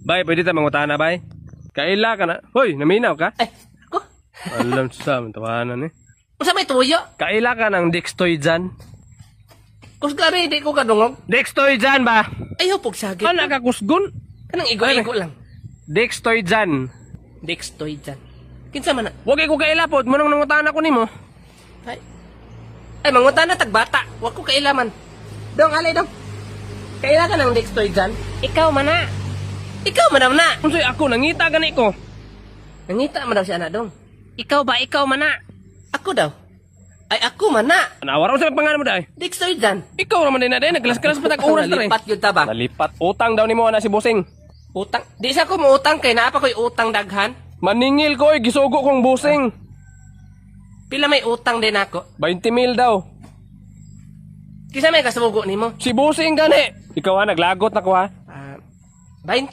Bay, pwede tayo mangutana, bay. Kaila ka na. Hoy, naminaw ka? Ay, ako? Alam sa tawanan eh. Unsa may tuyo? Kaila ka ng Dextoidan. Kusgari, di ko kadungog. Dextoidan ba? Ayaw pog sagit. Ano ka kusgon? Kanang igo-igo lang. Dextoidan. Dextoid dyan. Kinsa man na? Huwag ko kailapot. Munang nangutana ko nimo. Ay, mangutan na tagbata. Huwag ko kailaman. Dong, alay dong. Kaila ka ng Dextoid dyan? Ikaw man na. Ikaw man na. Unsoy ako, nangita gani ko. Nangita man daw siya na dong. Ikaw ba? Ikaw man na. Ako daw. Ay, ako man na. Nawaraw sa pangalan mo dahil. Dextoid dyan. Ikaw naman din na din. Naglas-klas pa tag-oras na rin. Nalipat yun ta ba? Nalipat. Utang daw ni mo na si Busing. Utang. Di sa ko mo utang kay naapa ko'y utang daghan. Maningil ko gisugo kong Busing. Pila may utang din ako. 20 mil daw. Kisa may kasugo nimo. Si Busing gani. Ikaw ha, naglagot na ko ha. 20